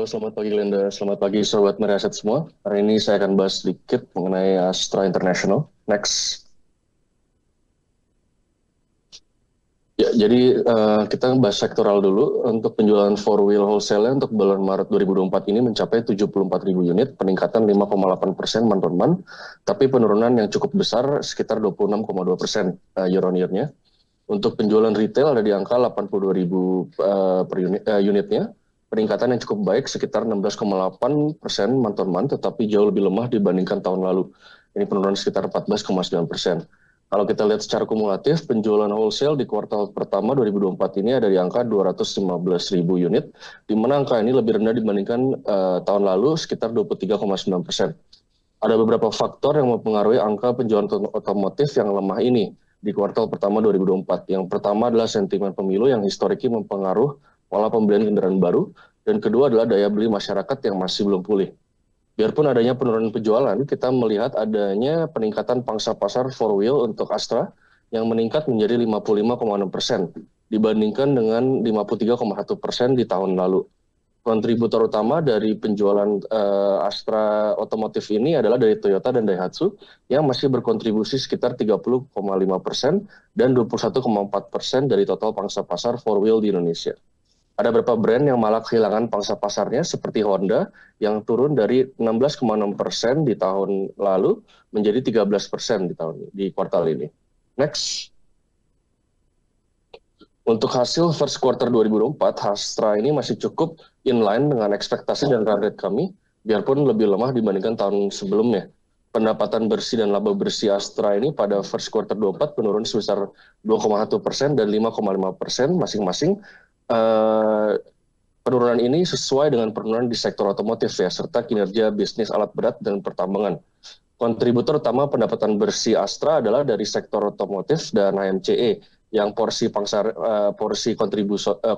Halo, selamat pagi Glenda. Selamat pagi Sobat Meriaset semua. Hari ini saya akan bahas sedikit mengenai Astra International. Next. Ya, jadi kita bahas sektoral dulu. Untuk penjualan four wheel wholesale untuk bulan Maret 2024 ini mencapai 74.000 unit, peningkatan 5,8% month on month, tapi penurunan yang cukup besar sekitar 26,2% year on year-nya. Untuk penjualan retail ada di angka 82.000 per unitnya, peningkatan yang cukup baik sekitar 16,8% month on month, tetapi jauh lebih lemah dibandingkan tahun lalu. Ini penurunan sekitar 14,9%. Kalau kita lihat secara kumulatif, penjualan wholesale di kuartal pertama 2024 ini ada di angka 215.000 unit, di mana angka ini lebih rendah dibandingkan tahun lalu sekitar 23,9%. Ada beberapa faktor yang mempengaruhi angka penjualan otomotif yang lemah ini di kuartal pertama 2024. Yang pertama adalah sentimen pemilu yang historiknya mempengaruhi pola pembelian kendaraan baru, dan kedua adalah daya beli masyarakat yang masih belum pulih. Biarpun adanya penurunan penjualan, kita melihat adanya peningkatan pangsa pasar four wheel untuk Astra yang meningkat menjadi 55,6% dibandingkan dengan 53,1% di tahun lalu. Kontributor utama dari penjualan Astra otomotif ini adalah dari Toyota dan Daihatsu yang masih berkontribusi sekitar 30,5% dan 21,4% dari total pangsa pasar four wheel di Indonesia. Ada beberapa brand yang malah kehilangan pangsa pasarnya seperti Honda yang turun dari 16,6% di tahun lalu menjadi 13% di kuartal ini. Next. Untuk hasil first quarter 2024, Astra ini masih cukup inline dengan ekspektasi dan run rate kami, biarpun lebih lemah dibandingkan tahun sebelumnya. Pendapatan bersih dan laba bersih Astra ini pada first quarter 2024 menurun sebesar 2,1% dan 5,5% masing-masing. Penurunan ini sesuai dengan penurunan di sektor otomotif ya, serta kinerja bisnis alat berat dan pertambangan. Kontributor utama pendapatan bersih Astra adalah dari sektor otomotif dan HMCE, yang porsi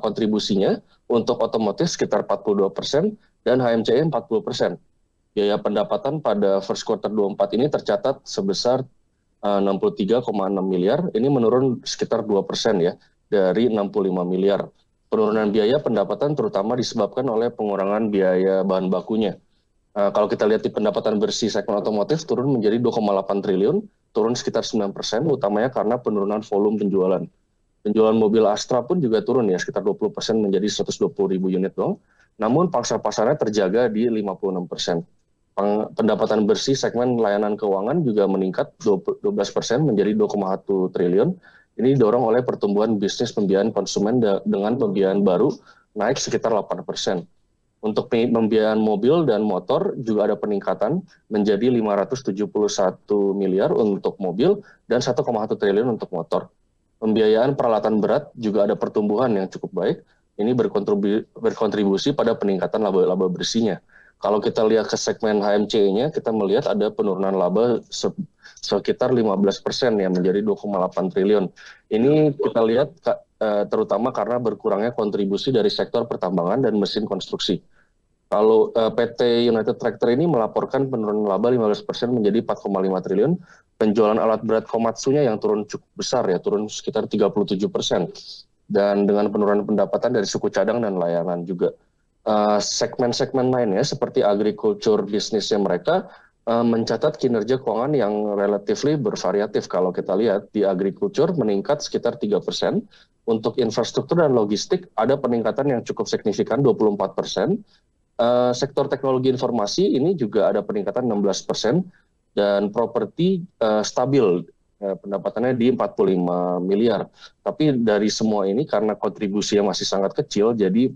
kontribusinya untuk otomotif sekitar 42% dan HMCE 40%. Biaya pendapatan pada first quarter 2024 ini tercatat sebesar 63,6 miliar, ini menurun sekitar 2% ya, dari 65 miliar. Penurunan biaya pendapatan terutama disebabkan oleh pengurangan biaya bahan bakunya. Kalau kita lihat di pendapatan bersih segmen otomotif turun menjadi 2,8 triliun, turun sekitar 9%, utamanya karena penurunan volume penjualan. Penjualan mobil Astra pun juga turun ya, sekitar 20% menjadi 120.000 unit dong. Namun pangsa pasarnya terjaga di 56%. Pendapatan bersih segmen layanan keuangan juga meningkat 12% menjadi 2,1 triliun. Ini didorong oleh pertumbuhan bisnis pembiayaan konsumen dengan pembiayaan baru naik sekitar 8%. Untuk pembiayaan mobil dan motor juga ada peningkatan menjadi 571 miliar untuk mobil dan 1,1 triliun untuk motor. Pembiayaan peralatan berat juga ada pertumbuhan yang cukup baik. Ini berkontribusi pada peningkatan laba bersihnya. Kalau kita lihat ke segmen HMCE-nya, kita melihat ada penurunan laba sekitar 15% ya, menjadi 2,8 triliun. Ini kita lihat terutama karena berkurangnya kontribusi dari sektor pertambangan dan mesin konstruksi. Kalau PT United Tractor ini melaporkan penurunan laba 15% menjadi 4,5 triliun. Penjualan alat berat Komatsu-nya yang turun cukup besar ya, turun sekitar 37%. Dan dengan penurunan pendapatan dari suku cadang dan layanan juga. Segmen-segmen lainnya seperti agriculture bisnisnya mereka mencatat kinerja keuangan yang relatifly bervariatif. Kalau kita lihat di agriculture meningkat sekitar 3%. Untuk infrastruktur dan logistik ada peningkatan yang cukup signifikan 24%. Sektor teknologi informasi ini juga ada peningkatan 16%, dan properti stabil pendapatannya di 45 miliar. Tapi dari semua ini karena kontribusinya masih sangat kecil, jadi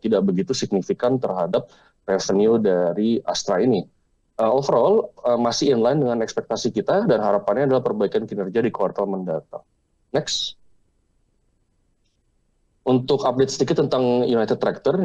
tidak begitu signifikan terhadap revenue dari Astra ini. Overall masih inline dengan ekspektasi kita dan harapannya adalah perbaikan kinerja di kuartal mendatang. Next. Untuk update sedikit tentang United Tractor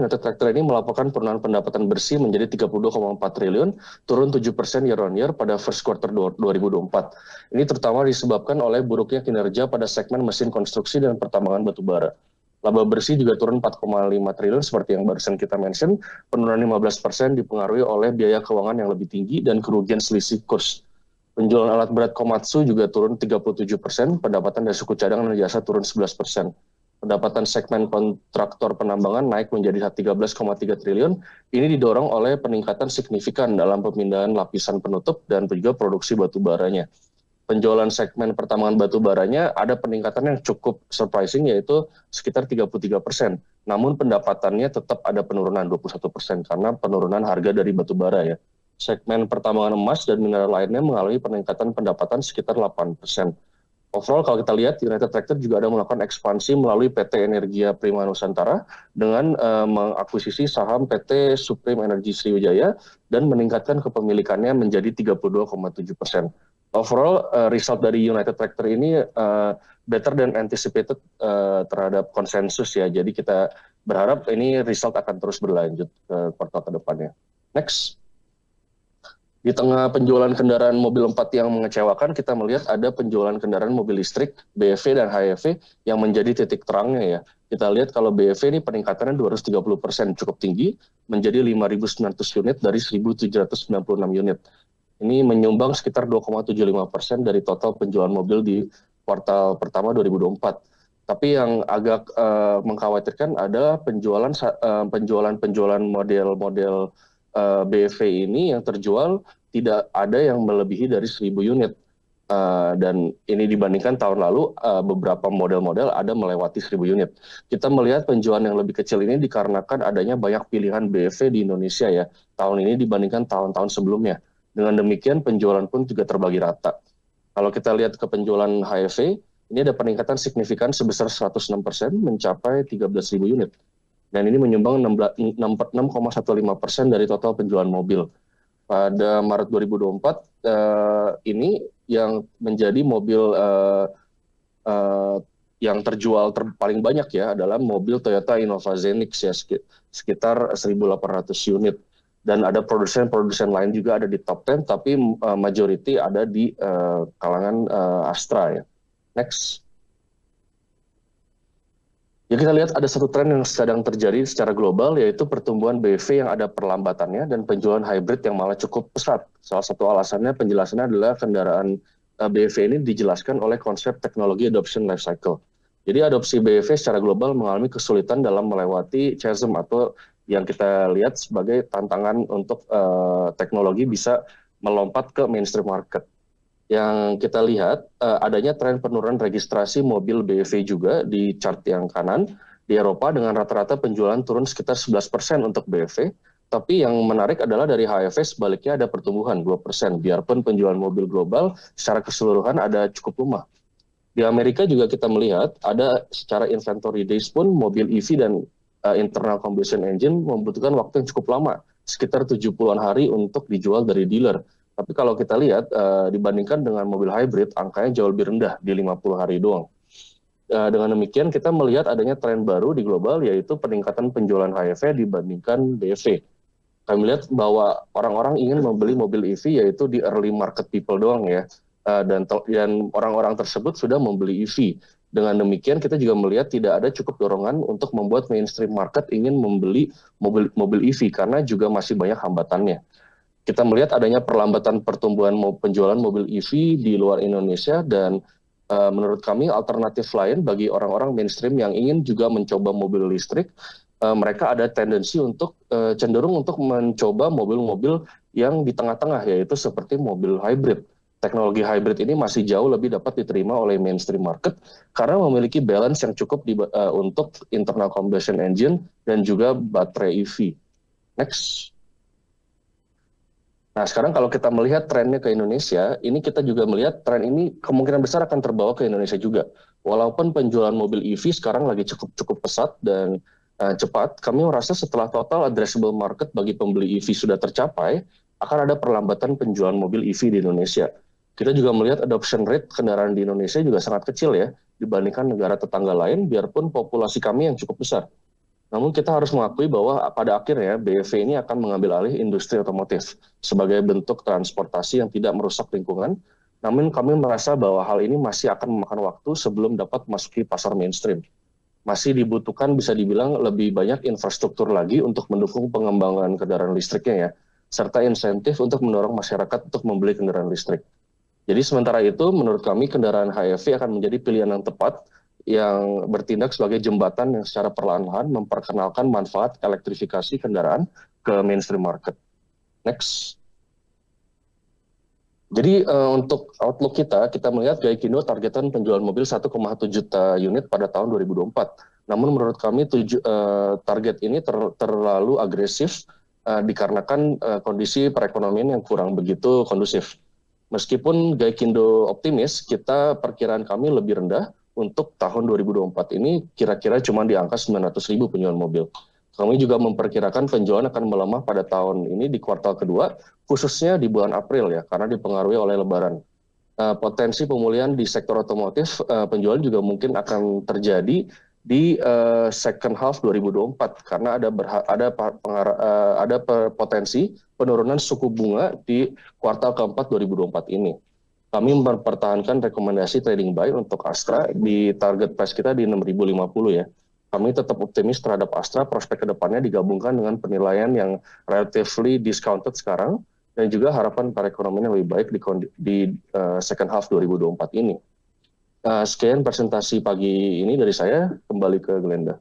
ini melaporkan penurunan pendapatan bersih menjadi 32,4 triliun, turun 7% year on year pada first quarter 2024. Ini terutama disebabkan oleh buruknya kinerja pada segmen mesin konstruksi dan pertambangan batubara. Laba bersih juga turun 4,5 triliun seperti yang barusan kita mention. Penurunan 15% dipengaruhi oleh biaya keuangan yang lebih tinggi dan kerugian selisih kurs. Penjualan alat berat Komatsu juga turun 37%, pendapatan dari suku cadang dan jasa turun 11%. Pendapatan segmen kontraktor penambangan naik menjadi 13,3 triliun. Ini didorong oleh peningkatan signifikan dalam pemindahan lapisan penutup dan juga produksi batu baranya. Penjualan segmen pertambangan batu baranya ada peningkatan yang cukup surprising, yaitu sekitar 33%. Namun pendapatannya tetap ada penurunan 21% karena penurunan harga dari batu bara ya. Segmen pertambangan emas dan mineral lainnya mengalami peningkatan pendapatan sekitar 8%. Overall kalau kita lihat, United Tractor juga ada melakukan ekspansi melalui PT Energia Prima Nusantara dengan mengakuisisi saham PT Supreme Energy Sriwijaya dan meningkatkan kepemilikannya menjadi 32,7%. Overall, result dari United Tractor ini better than anticipated terhadap konsensus ya. Jadi kita berharap ini result akan terus berlanjut ke kuartal ke depannya. Next. Di tengah penjualan kendaraan mobil 4 yang mengecewakan, kita melihat ada penjualan kendaraan mobil listrik, BEV dan HEV yang menjadi titik terangnya ya. Kita lihat kalau BEV ini peningkatannya 230%, cukup tinggi, menjadi 5.900 unit dari 1.796 unit. Ini menyumbang sekitar 2,75% dari total penjualan mobil di kuartal pertama 2024. Tapi yang agak mengkhawatirkan adalah penjualan model-model BEV ini yang terjual tidak ada yang melebihi dari 1.000 unit. Dan ini dibandingkan tahun lalu beberapa model-model ada melewati 1.000 unit. Kita melihat penjualan yang lebih kecil ini dikarenakan adanya banyak pilihan BEV di Indonesia ya tahun ini dibandingkan tahun-tahun sebelumnya. Dengan demikian penjualan pun juga terbagi rata. Kalau kita lihat ke penjualan HEV, ini ada peningkatan signifikan sebesar 106% mencapai 13.000 unit. Dan ini menyumbang 6,15% dari total penjualan mobil. Pada Maret 2024, ini yang menjadi mobil yang terjual paling banyak ya adalah mobil Toyota Innova Zenix ya, sekitar 1.800 unit. Dan ada produsen-produsen lain juga ada di top 10, tapi majority ada di kalangan Astra ya. Next. Ya kita lihat ada satu tren yang sedang terjadi secara global, yaitu pertumbuhan BEV yang ada perlambatannya dan penjualan hybrid yang malah cukup pesat. Salah satu alasannya penjelasannya adalah kendaraan BEV ini dijelaskan oleh konsep teknologi adoption life cycle. Jadi adopsi BEV secara global mengalami kesulitan dalam melewati chasm atau yang kita lihat sebagai tantangan untuk teknologi bisa melompat ke mainstream market. Yang kita lihat adanya tren penurunan registrasi mobil BEV juga di chart yang kanan. Di Eropa dengan rata-rata penjualan turun sekitar 11% untuk BEV, tapi yang menarik adalah dari HEV sebaliknya ada pertumbuhan 2%, biarpun penjualan mobil global secara keseluruhan ada cukup lemah. Di Amerika juga kita melihat ada secara inventory days pun mobil EV dan internal combustion engine membutuhkan waktu yang cukup lama, sekitar 70-an hari untuk dijual dari dealer. Tapi kalau kita lihat dibandingkan dengan mobil hybrid, angkanya jauh lebih rendah di 50 hari doang. Dengan demikian kita melihat adanya tren baru di global, yaitu peningkatan penjualan HEV dibandingkan BEV. Kami melihat bahwa orang-orang ingin membeli mobil EV yaitu di early market people doang ya. Dan orang-orang tersebut sudah membeli EV. Dengan demikian kita juga melihat tidak ada cukup dorongan untuk membuat mainstream market ingin membeli mobil EV karena juga masih banyak hambatannya. Kita melihat adanya perlambatan pertumbuhan penjualan mobil EV di luar Indonesia dan menurut kami alternatif lain bagi orang-orang mainstream yang ingin juga mencoba mobil listrik, mereka ada tendensi untuk cenderung untuk mencoba mobil-mobil yang di tengah-tengah, yaitu seperti mobil hybrid. Teknologi hybrid ini masih jauh lebih dapat diterima oleh mainstream market karena memiliki balance yang cukup untuk internal combustion engine dan juga baterai EV. Next. Nah, sekarang kalau kita melihat trennya ke Indonesia, ini kita juga melihat tren ini kemungkinan besar akan terbawa ke Indonesia juga. Walaupun penjualan mobil EV sekarang lagi cukup pesat dan cepat, kami merasa setelah total addressable market bagi pembeli EV sudah tercapai, akan ada perlambatan penjualan mobil EV di Indonesia. Kita juga melihat adoption rate kendaraan di Indonesia juga sangat kecil ya, dibandingkan negara tetangga lain, biarpun populasi kami yang cukup besar. Namun kita harus mengakui bahwa pada akhirnya BEV ini akan mengambil alih industri otomotif sebagai bentuk transportasi yang tidak merusak lingkungan. Namun kami merasa bahwa hal ini masih akan memakan waktu sebelum dapat masuki pasar mainstream. Masih dibutuhkan bisa dibilang lebih banyak infrastruktur lagi untuk mendukung pengembangan kendaraan listriknya ya, serta insentif untuk mendorong masyarakat untuk membeli kendaraan listrik. Jadi sementara itu menurut kami kendaraan HEV akan menjadi pilihan yang tepat yang bertindak sebagai jembatan yang secara perlahan-lahan memperkenalkan manfaat elektrifikasi kendaraan ke mainstream market. Next. Jadi untuk outlook kita melihat Gaikindo targetan penjualan mobil 1,1 juta unit pada tahun 2024. Namun menurut kami target ini terlalu agresif dikarenakan kondisi perekonomian yang kurang begitu kondusif. Meskipun Gaikindo optimis, perkiraan kami lebih rendah untuk tahun 2024 ini kira-kira cuma di angka 900.000 penjualan mobil. Kami juga memperkirakan penjualan akan melemah pada tahun ini di kuartal kedua, khususnya di bulan April ya, karena dipengaruhi oleh Lebaran. Potensi pemulihan di sektor otomotif, penjualan juga mungkin akan terjadi di second half 2024 karena ada potensi penurunan suku bunga di kuartal keempat 2024 ini. Kami mempertahankan rekomendasi trading buy untuk Astra di target price kita di 6.050 ya. Kami tetap optimis terhadap Astra, prospek kedepannya digabungkan dengan penilaian yang relatively discounted sekarang, dan juga harapan perekonomian yang lebih baik di second half 2024 ini. Sekian presentasi pagi ini dari saya, kembali ke Glenda.